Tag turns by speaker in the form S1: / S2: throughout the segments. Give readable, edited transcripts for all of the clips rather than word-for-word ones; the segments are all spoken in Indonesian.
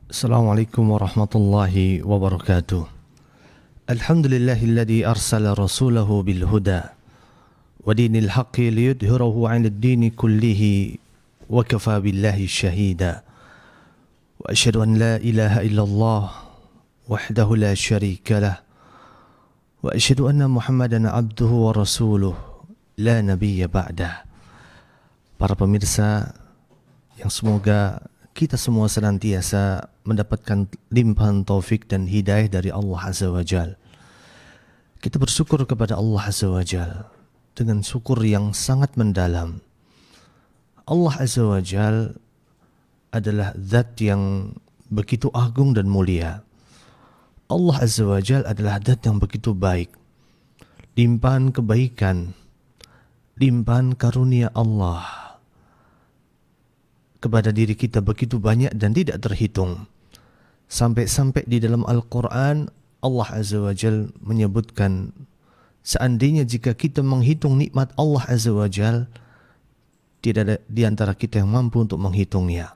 S1: Assalamualaikum warahmatullahi wabarakatuh. Alhamdulillahilladzi arsala rasulahu bil huda wa dinil haqqi liyudhhirahu 'alad dini kullihi wa kafa billahi syahida. Wa asyhadu an la ilaha illallah wahdahu la syarika lah. Wa asyhadu anna Muhammadan 'abduhu wa rasuluh la nabiyya ba'dah. Para pemirsa yang semoga kita semua senantiasa mendapatkan limpahan taufik dan hidayah dari Allah Azza wa Jal. Kita bersyukur kepada Allah Azza wa Jal dengan syukur yang sangat mendalam. Allah Azza wa Jal adalah zat yang begitu agung dan mulia. Allah Azza wa Jal adalah zat yang begitu baik. Limpahan kebaikan, limpahan karunia Allah kepada diri kita begitu banyak dan tidak terhitung. Sampai-sampai di dalam Al-Quran Allah Azza wa Jal menyebutkan seandainya jika kita menghitung nikmat Allah Azza wa Jal, tidak ada di antara kita yang mampu untuk menghitungnya.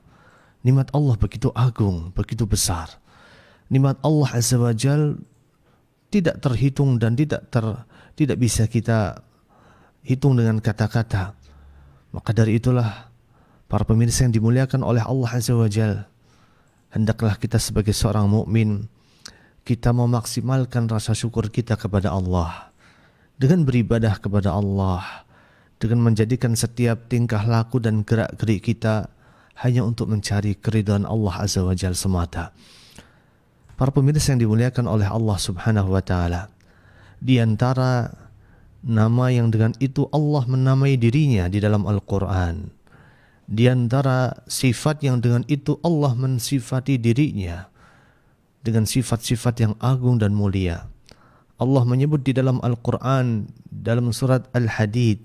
S1: Nikmat Allah begitu agung, begitu besar. Nikmat Allah Azza wa Jal tidak terhitung dan tidak bisa kita hitung dengan kata-kata. Maka dari itulah para pemirsa yang dimuliakan oleh Allah Azza wa Jal, hendaklah kita sebagai seorang mukmin kita memaksimalkan rasa syukur kita kepada Allah dengan beribadah kepada Allah, dengan menjadikan setiap tingkah laku dan gerak-gerik kita hanya untuk mencari keridhaan Allah Azza wa Jal semata. Para pemirsa yang dimuliakan oleh Allah Subhanahu wa taala, di antara nama yang dengan itu Allah menamai dirinya di dalam Al-Quran, di antara sifat yang dengan itu Allah mensifati dirinya dengan sifat-sifat yang agung dan mulia. Allah menyebut di dalam Al-Quran dalam surat Al-Hadid,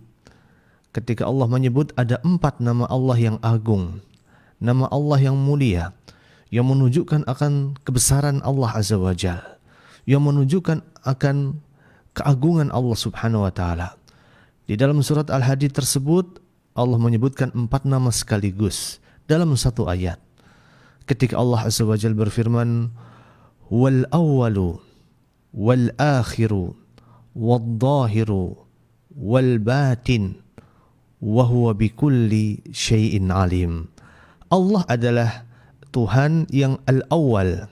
S1: ketika Allah menyebut ada 4 nama Allah yang agung, nama Allah yang mulia, yang menunjukkan akan kebesaran Allah Azza wa Jal, yang menunjukkan akan keagungan Allah Subhanahu wa taala. Di dalam surat Al-Hadid tersebut Allah menyebutkan 4 nama sekaligus dalam satu ayat. Ketika Allah Azza wa Jalla berfirman, wal awwalu wal akhiru wal dhahiru wal batin wa huwa bikulli syai'in alim. Allah adalah Tuhan yang al-awwal,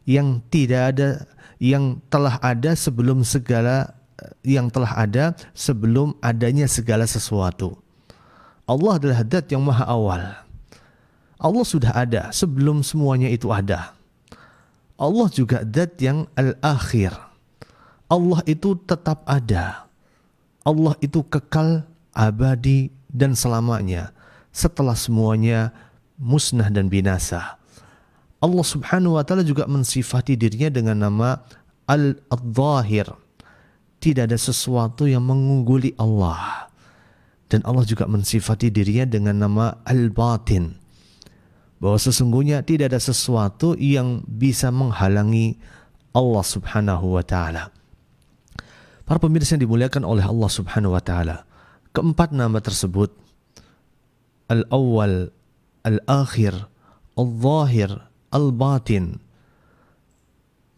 S1: yang tidak ada, yang telah ada sebelum sebelum adanya segala sesuatu. Allah adalah zat yang maha awal. Allah sudah ada sebelum semuanya itu ada. Allah juga zat yang al-akhir. Allah itu tetap ada. Allah itu kekal, abadi dan selamanya setelah semuanya musnah dan binasa. Allah Subhanahu wa taala juga mensifati dirinya dengan nama Al-Dhahir. Tidak ada sesuatu yang mengungguli Allah. Dan Allah juga mensifati dirinya dengan nama Al-Batin, bahwa sesungguhnya tidak ada sesuatu yang bisa menghalangi Allah Subhanahu wa ta'ala. Para pemirsa yang dimuliakan oleh Allah Subhanahu wa ta'ala, keempat nama tersebut, Al-Awwal, Al-Akhir, Al-Zahir, Al-Batin,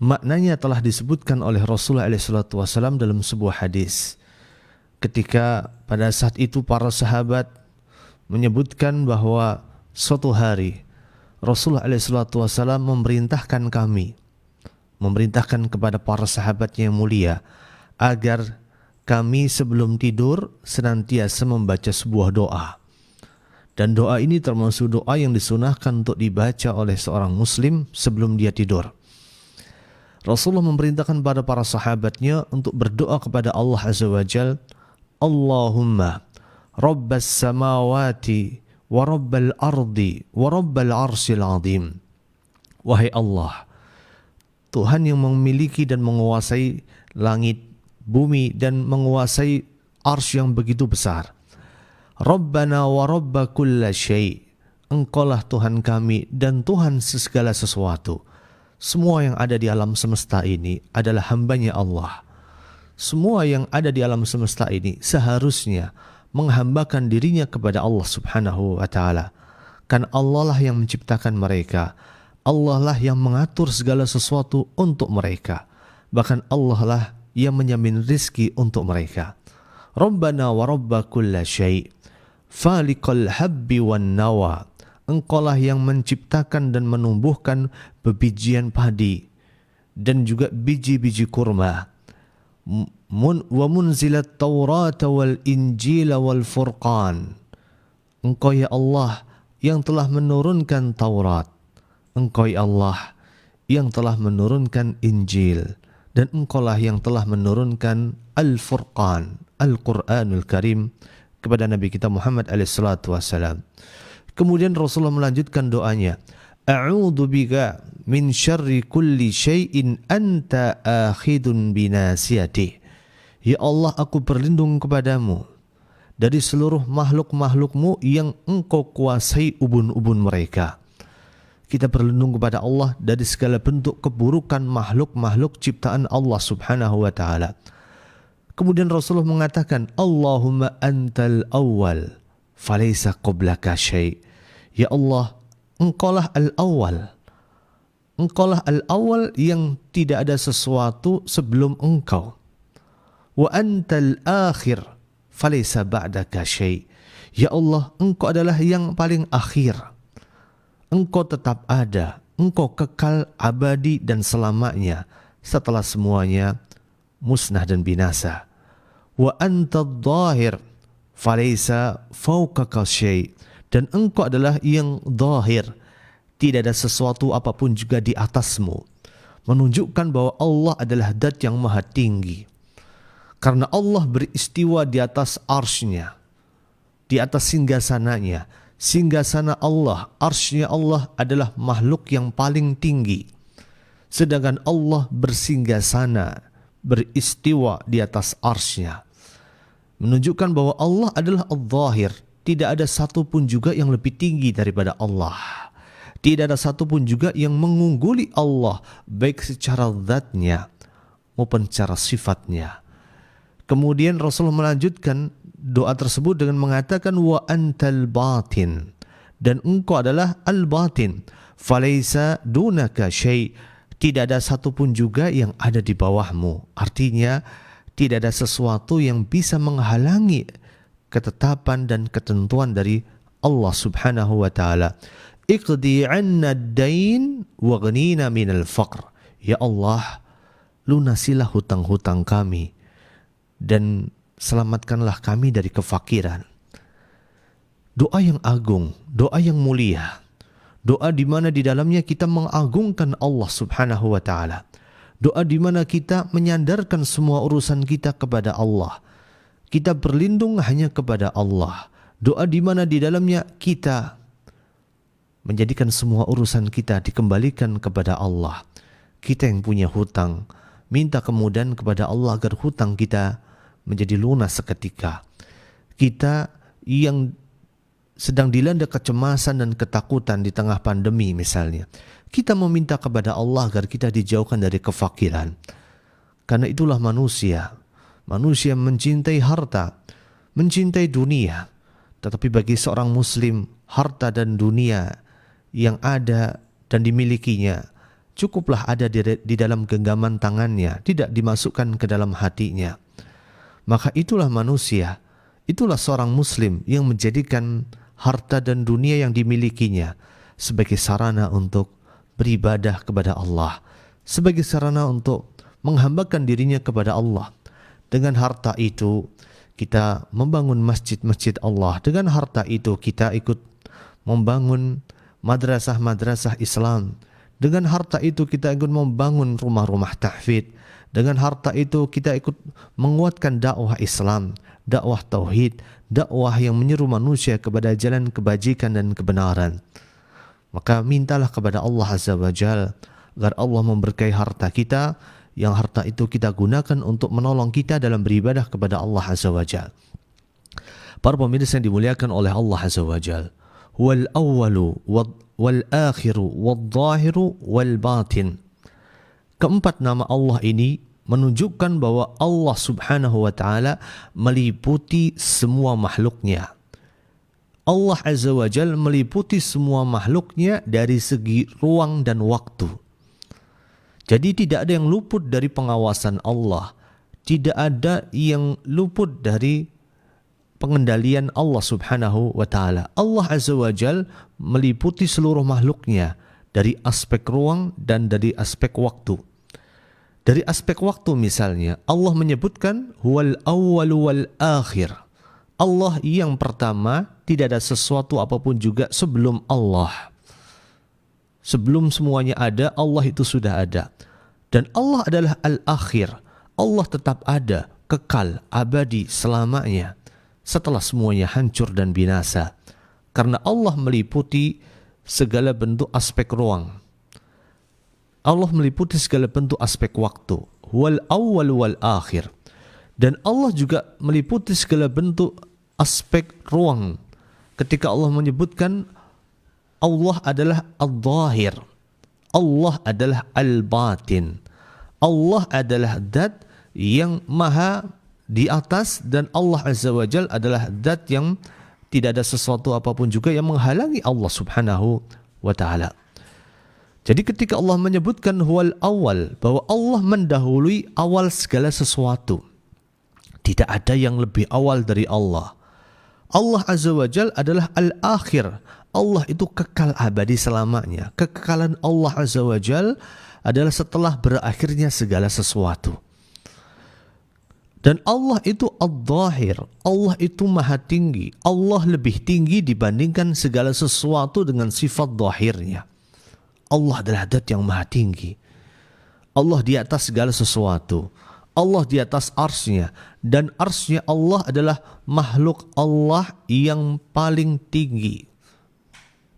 S1: maknanya telah disebutkan oleh Rasulullah SAW dalam sebuah hadis. Ketika pada saat itu para sahabat menyebutkan bahwa suatu hari Rasulullah SAW memerintahkan kepada para sahabatnya yang mulia agar kami sebelum tidur senantiasa membaca sebuah doa. Dan doa ini termasuk doa yang disunahkan untuk dibaca oleh seorang muslim sebelum dia tidur. Rasulullah memerintahkan pada para sahabatnya untuk berdoa kepada Allah Azza wa Jal, Allahumma Rabbas samawati wa Rabbal ardi wa Rabbal arsyil azim. Wahai Allah, Tuhan yang memiliki dan menguasai langit, bumi dan menguasai arsy yang begitu besar. Rabbana wa Rabba kulla syai'. Engkaulah Tuhan kami dan Tuhan segala sesuatu. Semua yang ada di alam semesta ini adalah hambanya Allah. Semua yang ada di alam semesta ini seharusnya menghambakan dirinya kepada Allah Subhanahu wa ta'ala. Kan Allah lah yang menciptakan mereka. Allah lah yang mengatur segala sesuatu untuk mereka. Bahkan Allah lah yang menjamin rizki untuk mereka. Rabbana wa rabba kulla syai' faliqal habbi wan nawa. Engkaulah yang menciptakan dan menumbuhkan bebijian padi dan juga biji-biji kurma. Wa munzilat Taurat wal Injil wal Furqan. Engkau ya Allah yang telah menurunkan Taurat. Engkau ya Allah yang telah menurunkan Injil, dan engkaulah yang telah menurunkan Al-Furqan, Al-Quranul Karim kepada Nabi kita Muhammad alaihissalatu wassalam. Kemudian Rasulullah melanjutkan doanya, A'udzu bika min syarri kulli syai'in anta akhidun binasiyatih. Ya Allah, aku berlindung kepadamu dari seluruh makhluk-makhlukmu yang engkau kuasai ubun-ubun mereka. Kita berlindung kepada Allah dari segala bentuk keburukan makhluk-makhluk ciptaan Allah subhanahu wa ta'ala. Kemudian Rasulullah mengatakan, Allahumma antal awwal falaysa qablaka syai'. Ya Allah, engkaulah al-awwal. Engkaulah al-awwal yang tidak ada sesuatu sebelum engkau. Wa antal akhir falaysa ba'daka syai'. Ya Allah, engkau adalah yang paling akhir. Engkau tetap ada, engkau kekal abadi dan selamanya setelah semuanya musnah dan binasa. Wa antad dhahir falaysa fawqaka syai'. Dan engkau adalah yang dhahir, tidak ada sesuatu apapun juga di atasmu. Menunjukkan bahwa Allah adalah zat yang maha tinggi. Karena Allah beristiwa di atas arsy-Nya, di atas singgasananya. Singgasana Allah, arsy-Nya Allah adalah makhluk yang paling tinggi. Sedangkan Allah bersinggasana, beristiwa di atas arsy-Nya. Menunjukkan bahwa Allah adalah al-zahir. Tidak ada satupun juga yang lebih tinggi daripada Allah. Tidak ada satupun juga yang mengungguli Allah, baik secara zatnya maupun secara sifatnya. Kemudian Rasulullah melanjutkan doa tersebut dengan mengatakan wa antal batin, dan engkau adalah al-batin, falaysa dunaka syai'. Tidak ada satupun juga yang ada di bawahmu. Artinya tidak ada sesuatu yang bisa menghalangi ketetapan dan ketentuan dari Allah subhanahu wa ta'ala. Iqdi 'anna ad-dain wa ghnina minal faqr. Ya Allah, lunasilah hutang-hutang kami dan selamatkanlah kami dari kefakiran. Doa yang agung, doa yang mulia, doa di mana di dalamnya kita mengagungkan Allah subhanahu wa ta'ala. Doa di mana kita menyandarkan semua urusan kita kepada Allah. Kita berlindung hanya kepada Allah. Doa di mana di dalamnya kita menjadikan semua urusan kita dikembalikan kepada Allah. Kita yang punya hutang, minta kemudahan kepada Allah agar hutang kita menjadi lunas seketika. Kita yang sedang dilanda kecemasan dan ketakutan di tengah pandemi misalnya, kita meminta kepada Allah agar kita dijauhkan dari kefakiran. Karena itulah manusia. Manusia mencintai harta, mencintai dunia. Tetapi bagi seorang muslim, harta dan dunia yang ada dan dimilikinya cukuplah ada di dalam genggaman tangannya, tidak dimasukkan ke dalam hatinya. Maka itulah manusia, itulah seorang muslim yang menjadikan harta dan dunia yang dimilikinya sebagai sarana untuk beribadah kepada Allah, sebagai sarana untuk menghambakan dirinya kepada Allah. Dengan harta itu kita membangun masjid-masjid Allah. Dengan harta itu kita ikut membangun madrasah-madrasah Islam. Dengan harta itu kita ikut membangun rumah-rumah tahfidz. Dengan harta itu kita ikut menguatkan dakwah Islam, dakwah tauhid, dakwah yang menyeru manusia kepada jalan kebajikan dan kebenaran. Maka mintalah kepada Allah Azza wa Jalla agar Allah memberkahi harta kita, yang harta itu kita gunakan untuk menolong kita dalam beribadah kepada Allah Azza wa Jalla. Para pemirsa yang dimuliakan oleh Allah Azza wa Jalla, wal awwalu wal akhiru wal zahiru wal batin. Keempat nama Allah ini menunjukkan bahwa Allah subhanahu wa ta'ala meliputi semua makhluknya. Allah Azza wa Jal meliputi semua makhluknya dari segi ruang dan waktu. Jadi tidak ada yang luput dari pengawasan Allah. Tidak ada yang luput dari pengendalian Allah subhanahu wa ta'ala. Allah Azza wa Jal meliputi seluruh makhluknya dari aspek ruang dan dari aspek waktu. Dari aspek waktu misalnya, Allah menyebutkan huwal awwal wal akhir. Allah yang pertama, tidak ada sesuatu apapun juga sebelum Allah. Sebelum semuanya ada, Allah itu sudah ada. Dan Allah adalah al-akhir. Allah tetap ada, kekal, abadi, selamanya. Setelah semuanya hancur dan binasa. Karena Allah meliputi segala bentuk aspek ruang. Allah meliputi segala bentuk aspek waktu. Wal awwal wal akhir. Dan Allah juga meliputi segala bentuk aspek ruang. Ketika Allah menyebutkan Allah adalah al-zahir, Allah adalah al-batin, Allah adalah zat yang maha di atas, dan Allah Azza wa Jal adalah zat yang tidak ada sesuatu apapun juga yang menghalangi Allah subhanahu wa ta'ala. Jadi ketika Allah menyebutkan huwal awal, bahwa Allah mendahului awal segala sesuatu, tidak ada yang lebih awal dari Allah. Allah Azza wa Jal adalah al-akhir. Allah itu kekal abadi selamanya. Kekekalan Allah Azza wa Jal adalah setelah berakhirnya segala sesuatu. Dan Allah itu al-zahir. Allah itu maha tinggi. Allah lebih tinggi dibandingkan segala sesuatu dengan sifat zahirnya. Allah adalah zat yang maha tinggi. Allah di atas segala sesuatu. Allah di atas arsy-Nya. Dan arsy-Nya Allah adalah makhluk Allah yang paling tinggi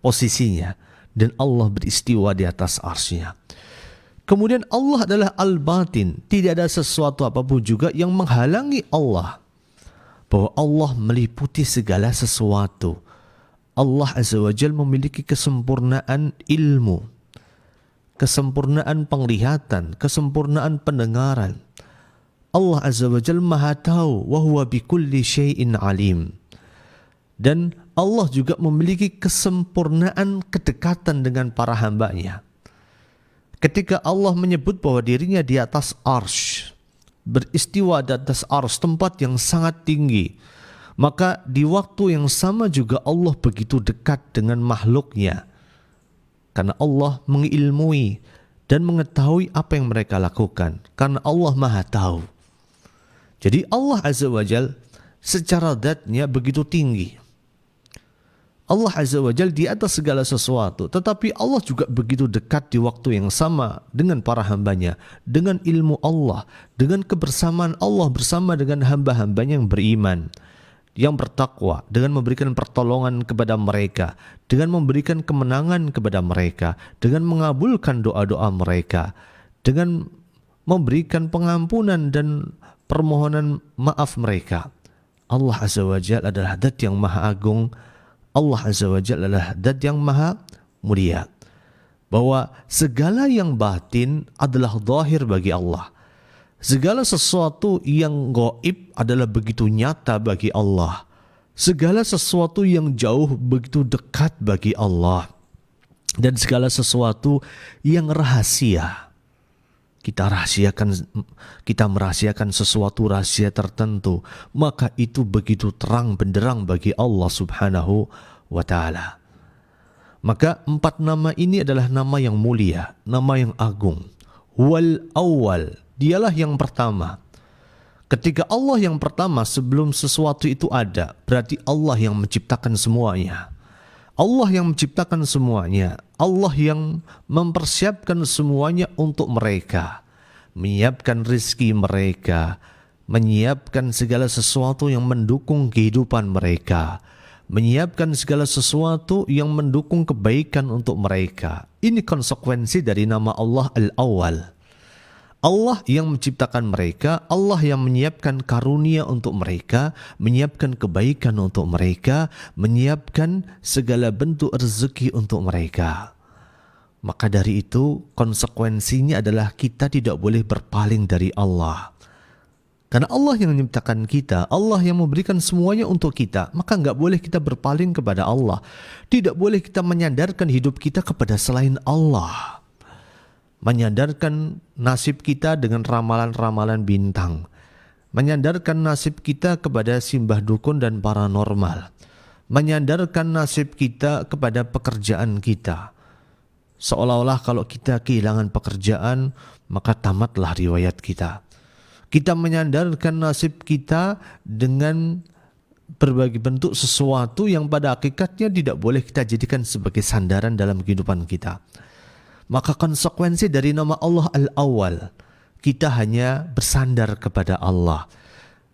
S1: posisinya, dan Allah beristiwa di atas arsy-Nya. Kemudian Allah adalah al-batin, tidak ada sesuatu apapun juga yang menghalangi Allah, bahwa Allah meliputi segala sesuatu. Allah Azza wa Jal memiliki kesempurnaan ilmu, kesempurnaan penglihatan, kesempurnaan pendengaran. Allah Azza wa Jal maha tahu, wa huwa bikulli syai'in alim. Dan Allah juga memiliki kesempurnaan kedekatan dengan para hambanya. Ketika Allah menyebut bahwa dirinya di atas arsy, beristiwa di atas arsy, tempat yang sangat tinggi, maka di waktu yang sama juga Allah begitu dekat dengan makhluknya. Karena Allah mengilmui dan mengetahui apa yang mereka lakukan. Karena Allah maha tahu. Jadi Allah Azza wa Jal secara zatnya begitu tinggi. Allah Azza wa Jal di atas segala sesuatu, tetapi Allah juga begitu dekat di waktu yang sama dengan para hambanya, dengan ilmu Allah, dengan kebersamaan Allah bersama dengan hamba-hambanya yang beriman, yang bertakwa, dengan memberikan pertolongan kepada mereka, dengan memberikan kemenangan kepada mereka, dengan mengabulkan doa-doa mereka, dengan memberikan pengampunan dan permohonan maaf mereka. Allah Azza wa Jal adalah zat yang maha agung. Allah Azza wa Jalla adalah zat yang maha mulia. Bahwa segala yang batin adalah zahir bagi Allah. Segala sesuatu yang gaib adalah begitu nyata bagi Allah. Segala sesuatu yang jauh begitu dekat bagi Allah. Dan segala sesuatu yang rahasia, kita merahasiakan sesuatu rahasia tertentu, maka itu begitu terang benderang bagi Allah subhanahu wa ta'ala. Maka 4 nama ini adalah nama yang mulia, nama yang agung. Wal awal, dialah yang pertama. Ketika Allah yang pertama sebelum sesuatu itu ada, berarti Allah yang menciptakan semuanya. Allah yang menciptakan semuanya, Allah yang mempersiapkan semuanya untuk mereka, menyiapkan rizki mereka, menyiapkan segala sesuatu yang mendukung kehidupan mereka, menyiapkan segala sesuatu yang mendukung kebaikan untuk mereka. Ini konsekuensi dari nama Allah Al-Awwal. Allah yang menciptakan mereka, Allah yang menyiapkan karunia untuk mereka, menyiapkan kebaikan untuk mereka, menyiapkan segala bentuk rezeki untuk mereka. Maka dari itu konsekuensinya adalah kita tidak boleh berpaling dari Allah. Karena Allah yang menciptakan kita, Allah yang memberikan semuanya untuk kita, maka nggak boleh kita berpaling kepada Allah. Tidak boleh kita menyandarkan hidup kita kepada selain Allah. Menyandarkan nasib kita dengan ramalan-ramalan bintang. Menyandarkan nasib kita kepada simbah dukun dan paranormal. Menyandarkan nasib kita kepada pekerjaan kita. Seolah-olah kalau kita kehilangan pekerjaan, maka tamatlah riwayat kita. Kita menyandarkan nasib kita dengan berbagai bentuk sesuatu yang pada hakikatnya tidak boleh kita jadikan sebagai sandaran dalam kehidupan kita. Maka konsekuensi dari nama Allah Al-Awwal, kita hanya bersandar kepada Allah.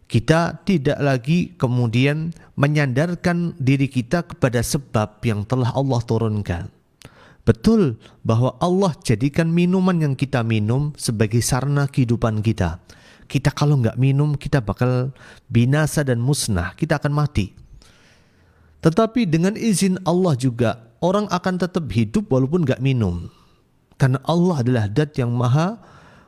S1: Kita tidak lagi kemudian menyandarkan diri kita kepada sebab yang telah Allah turunkan. Betul bahwa Allah jadikan minuman yang kita minum sebagai sarana kehidupan kita. Kita kalau nggak minum, kita bakal binasa dan musnah. Kita akan mati. Tetapi dengan izin Allah juga, orang akan tetap hidup walaupun nggak minum. Karena Allah adalah zat yang maha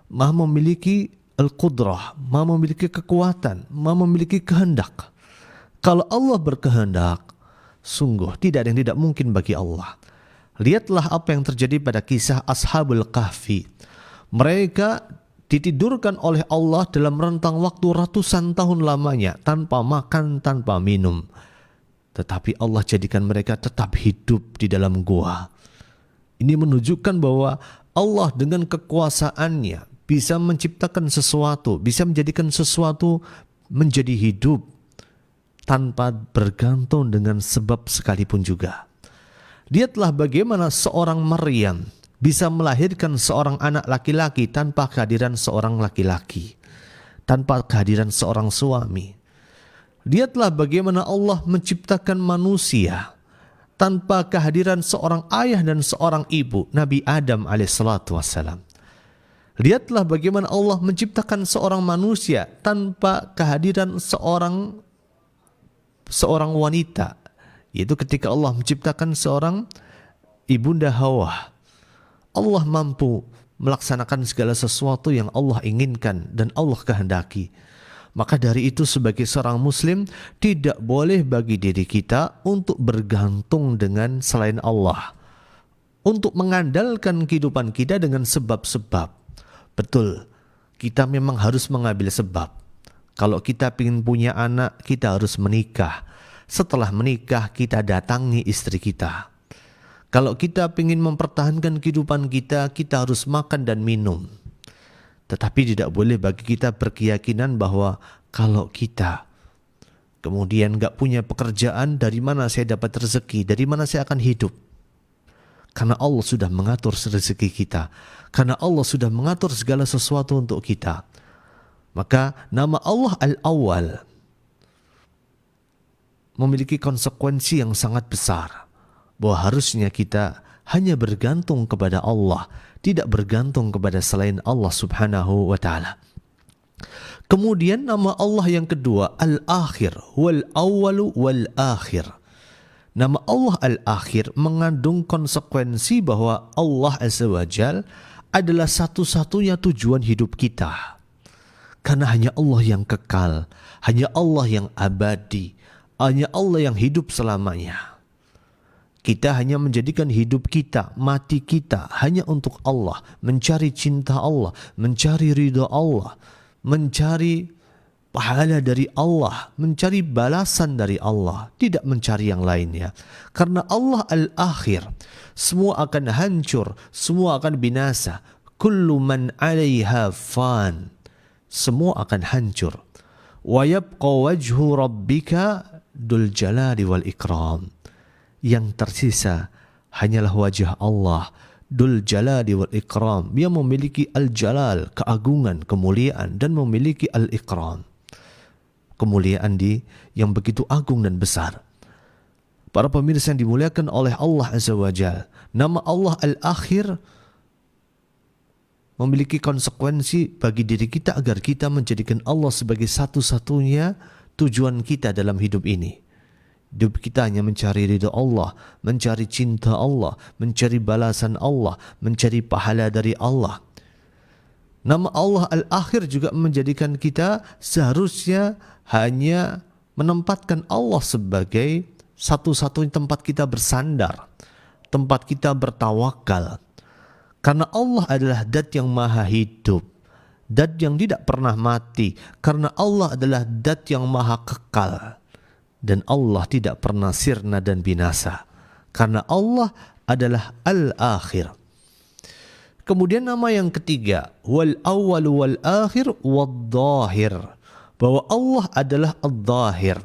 S1: memiliki al-qudrah, maha memiliki kekuatan, maha memiliki kehendak. Kalau Allah berkehendak, sungguh tidak ada yang tidak mungkin bagi Allah. Lihatlah apa yang terjadi pada kisah Ashabul Kahfi. Mereka ditidurkan oleh Allah dalam rentang waktu ratusan tahun lamanya, tanpa makan, tanpa minum. Tetapi Allah jadikan mereka tetap hidup di dalam gua. Ini menunjukkan bahwa Allah dengan kekuasaannya bisa menciptakan sesuatu, bisa menjadikan sesuatu menjadi hidup tanpa bergantung dengan sebab sekalipun juga. Lihatlah bagaimana seorang Maryam bisa melahirkan seorang anak laki-laki tanpa kehadiran seorang laki-laki, tanpa kehadiran seorang suami. Lihatlah bagaimana Allah menciptakan manusia tanpa kehadiran seorang ayah dan seorang ibu, Nabi Adam alaihissalatu wassalam. Lihatlah bagaimana Allah menciptakan seorang manusia tanpa kehadiran seorang wanita, yaitu ketika Allah menciptakan seorang ibunda Hawa. Allah mampu melaksanakan segala sesuatu yang Allah inginkan dan Allah kehendaki. Maka dari itu sebagai seorang muslim tidak boleh bagi diri kita untuk bergantung dengan selain Allah. Untuk mengandalkan kehidupan kita dengan sebab-sebab. Betul, kita memang harus mengambil sebab. Kalau kita ingin punya anak, kita harus menikah. Setelah menikah, kita datangi istri kita. Kalau kita ingin mempertahankan kehidupan kita, kita harus makan dan minum. Tetapi tidak boleh bagi kita berkeyakinan bahwa kalau kita kemudian gak punya pekerjaan, dari mana saya dapat rezeki, dari mana saya akan hidup. Karena Allah sudah mengatur rezeki kita. Karena Allah sudah mengatur segala sesuatu untuk kita. Maka nama Allah Al-Awwal memiliki konsekuensi yang sangat besar. Bahwa harusnya kita hanya bergantung kepada Allah, tidak bergantung kepada selain Allah subhanahu wa ta'ala. Kemudian nama Allah yang kedua, Al-Akhir, Wal-Awwalu Wal-Akhir. Nama Allah Al-Akhir mengandung konsekuensi bahwa Allah Azza wa Jal adalah satu-satunya tujuan hidup kita. Karena hanya Allah yang kekal, hanya Allah yang abadi, hanya Allah yang hidup selamanya. Kita hanya menjadikan hidup kita, mati kita hanya untuk Allah, mencari cinta Allah, mencari ridha Allah, mencari pahala dari Allah, mencari balasan dari Allah, tidak mencari yang lainnya. Karena Allah Al-Akhir, semua akan hancur, semua akan binasa. Kullu man 'alaiha fan, semua akan hancur. Wa yabqa wajhu rabbika dzul jalali wal ikram. Yang tersisa hanyalah wajah Allah Dzul Jalali wal Ikram, yang memiliki al-jalal, keagungan, kemuliaan, dan memiliki al-ikram, kemuliaan yang begitu agung dan besar. Para pemirsa yang dimuliakan oleh Allah Azza wa Jal, nama Allah Al-Akhir memiliki konsekuensi bagi diri kita agar kita menjadikan Allah sebagai satu-satunya tujuan kita dalam hidup ini. Hidup kita hanya mencari ridha Allah, mencari cinta Allah, mencari balasan Allah, mencari pahala dari Allah. Nama Allah Al-Akhir juga menjadikan kita seharusnya hanya menempatkan Allah sebagai satu-satunya tempat kita bersandar, tempat kita bertawakal. Karena Allah adalah zat yang maha hidup, zat yang tidak pernah mati. Karena Allah adalah zat yang maha kekal. Dan Allah tidak pernah sirna dan binasa. Karena Allah adalah Al-Akhir. Kemudian nama yang ketiga, wal awwal wal akhir wad dhahir, bahwa Allah adalah Ad-Dhahir.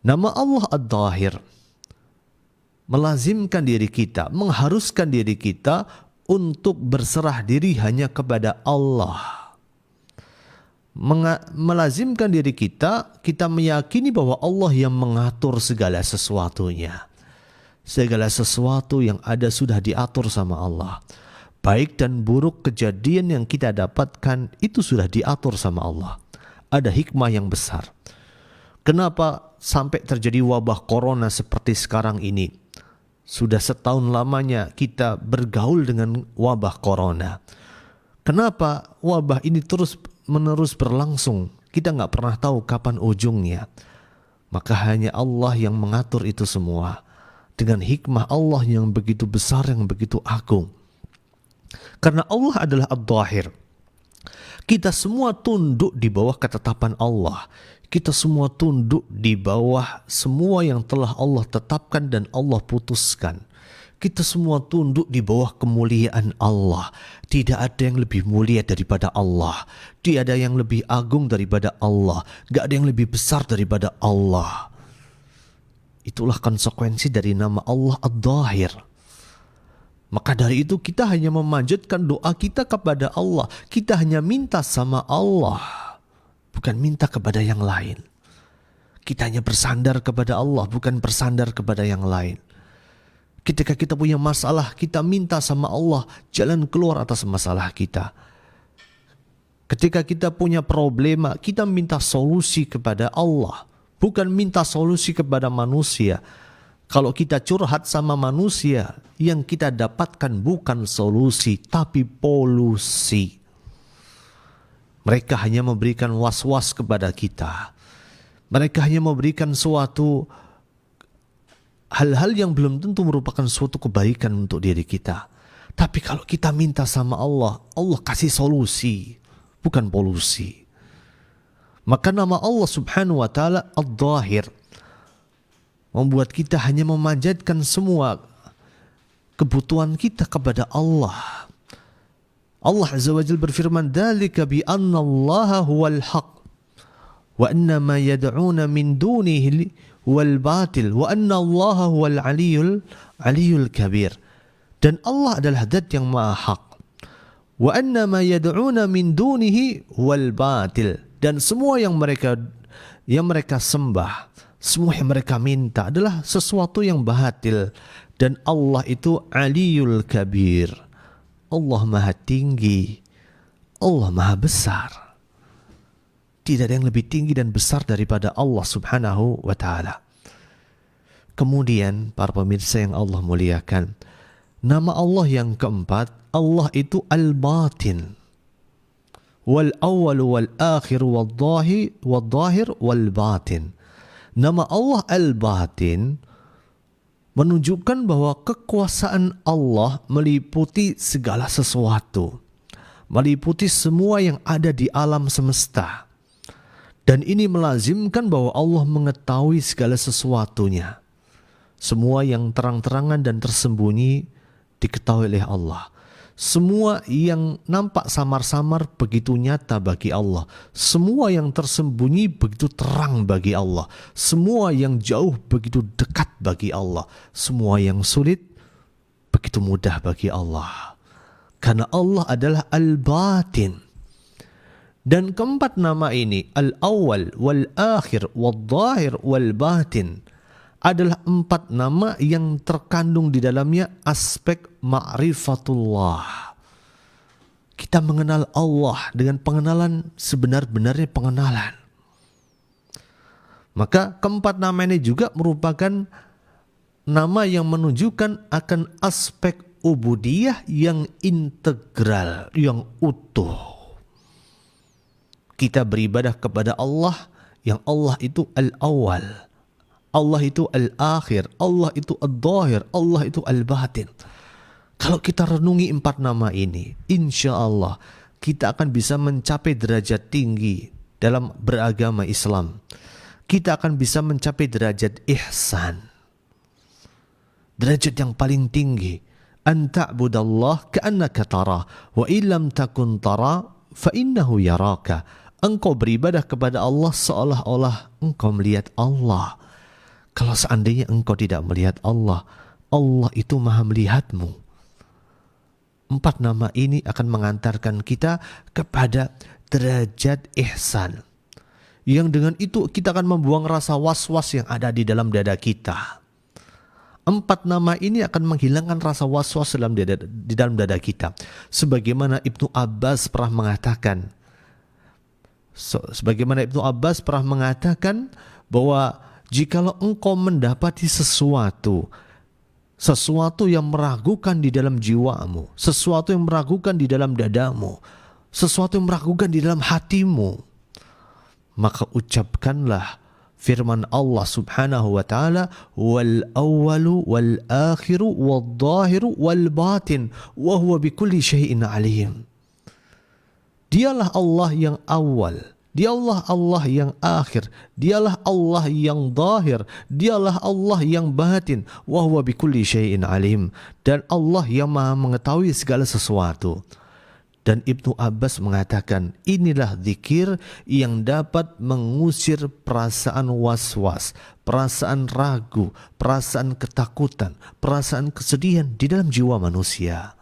S1: Nama Allah Ad-Dhahir melazimkan diri kita, mengharuskan diri kita untuk berserah diri hanya kepada Allah. Melazimkan diri kita meyakini bahwa Allah yang mengatur segala sesuatunya. Segala sesuatu yang ada sudah diatur sama Allah. Baik dan buruk kejadian yang kita dapatkan itu sudah diatur sama Allah. Ada hikmah yang besar. Kenapa sampai terjadi wabah corona seperti sekarang ini? Sudah setahun lamanya kita bergaul dengan wabah corona. Kenapa wabah ini terus menerus berlangsung? Kita nggak pernah tahu kapan ujungnya. Maka hanya Allah yang mengatur itu semua. Dengan hikmah Allah yang begitu besar, yang begitu agung. Karena Allah adalah Ad-Dhahir. Kita semua tunduk di bawah ketetapan Allah. Kita semua tunduk di bawah semua yang telah Allah tetapkan dan Allah putuskan. Kita semua tunduk di bawah kemuliaan Allah. Tidak ada yang lebih mulia daripada Allah. Tidak ada yang lebih agung daripada Allah. Gak ada yang lebih besar daripada Allah. Itulah konsekuensi dari nama Allah Ad-Dhahir. Maka dari itu kita hanya memanjatkan doa kita kepada Allah. Kita hanya minta sama Allah. Bukan minta kepada yang lain. Kita hanya bersandar kepada Allah. Bukan bersandar kepada yang lain. Ketika kita punya masalah, kita minta sama Allah jalan keluar atas masalah kita. Ketika kita punya problema, kita minta solusi kepada Allah. Bukan minta solusi kepada manusia. Kalau kita curhat sama manusia, yang kita dapatkan bukan solusi, tapi polusi. Mereka hanya memberikan was-was kepada kita. Mereka hanya memberikan suatu hal-hal yang belum tentu merupakan suatu kebaikan untuk diri kita. Tapi kalau kita minta sama Allah, Allah kasih solusi, bukan polusi. Maka nama Allah Subhanahu wa Ta'ala Ad-Dhahir membuat kita hanya memanjatkan semua kebutuhan kita kepada Allah. Allah Azza wa Jalla berfirman, "Dzalika bi anna Allaha huwal haq wa anna ma yad'una min dunihi wal batil wa anna Allaha huwal aliyyul kabir." Dan Allah adalah zat yang maha hak. Wa anna ma yad'una min dunihi wal batil. Dan semua yang mereka sembah, semua yang mereka minta adalah sesuatu yang batil. Dan Allah itu Aliyul Kabir. Allah maha tinggi. Allah maha besar. Tidak ada yang lebih tinggi dan besar daripada Allah Subhanahu wa Ta'ala. Kemudian para pemirsa yang Allah muliakan, nama Allah yang keempat, Allah itu Al-Batin. Wal awwal wal akhir wal dhahir wal batin. Nama Allah Al-Batin menunjukkan bahwa kekuasaan Allah meliputi segala sesuatu. Meliputi semua yang ada di alam semesta. Dan ini melazimkan bahwa Allah mengetahui segala sesuatunya. Semua yang terang-terangan dan tersembunyi diketahui oleh Allah. Semua yang nampak samar-samar begitu nyata bagi Allah. Semua yang tersembunyi begitu terang bagi Allah. Semua yang jauh begitu dekat bagi Allah. Semua yang sulit begitu mudah bagi Allah. Karena Allah adalah Al-Batin. Dan keempat nama ini, Al-Awwal, Wal-Akhir, Wal-Dhahir, Wal-Batin, adalah empat nama yang terkandung di dalamnya aspek ma'rifatullah. Kita mengenal Allah dengan pengenalan sebenar-benarnya pengenalan. Maka keempat nama ini juga merupakan nama yang menunjukkan akan aspek ubudiyah yang integral, yang utuh. Kita beribadah kepada Allah yang Allah itu al-awwal, Allah itu al-akhir, Allah itu al-zahir, Allah itu al-batin. Kalau kita renungi 4 nama ini, insya Allah kita akan bisa mencapai derajat tinggi dalam beragama Islam. Kita akan bisa mencapai derajat ihsan, derajat yang paling tinggi. An ta'budallah ka'annaka tara wa illam takun tara fa innahu yaraka. Engkau beribadah kepada Allah seolah-olah engkau melihat Allah. Kalau seandainya engkau tidak melihat Allah, Allah itu maha melihatmu. 4 nama ini akan mengantarkan kita kepada derajat ihsan, yang dengan itu kita akan membuang rasa was-was yang ada di dalam dada kita. 4 nama ini akan menghilangkan rasa was-was di dalam dada kita. Sebagaimana Ibnu Abbas pernah mengatakan bahwa jikalau engkau mendapati sesuatu yang meragukan di dalam jiwamu, sesuatu yang meragukan di dalam dadamu, sesuatu yang meragukan di dalam hatimu, maka ucapkanlah firman Allah subhanahu wa ta'ala, wal awwalu wal akhiru wal zahiru wal batin wa huwa bikulli syai'in alim. Dialah Allah yang awal, dialah Allah yang akhir, dialah Allah yang zahir, dialah Allah yang batin, wa huwa bikulli syai'in alim, dan Allah yang maha mengetahui segala sesuatu. Dan Ibnu Abbas mengatakan, inilah zikir yang dapat mengusir perasaan was-was, perasaan ragu, perasaan ketakutan, perasaan kesedihan di dalam jiwa manusia.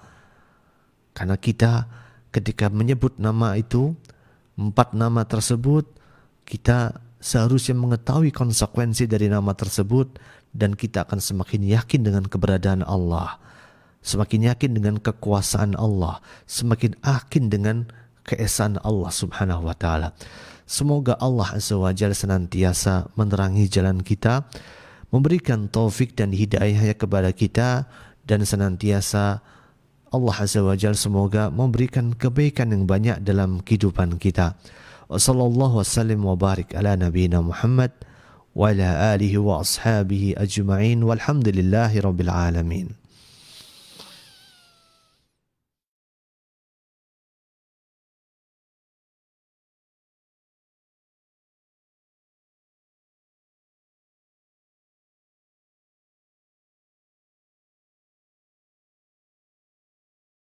S1: Karena kita ketika menyebut nama itu, 4 nama tersebut, kita seharusnya mengetahui konsekuensi dari nama tersebut, dan kita akan semakin yakin dengan keberadaan Allah, semakin yakin dengan kekuasaan Allah, semakin yakin dengan keesaan Allah subhanahu wa ta'ala. Semoga Allah azza wa jalla senantiasa menerangi jalan kita, memberikan taufik dan hidayahnya kepada kita, dan senantiasa Allah azza wa jalla semoga memberikan kebaikan yang banyak dalam kehidupan kita. Wassallallahu wasallim wa barik ala nabiyina Muhammad wa ala alihi wa ashabihi ajma'in walhamdulillahi rabbil alamin.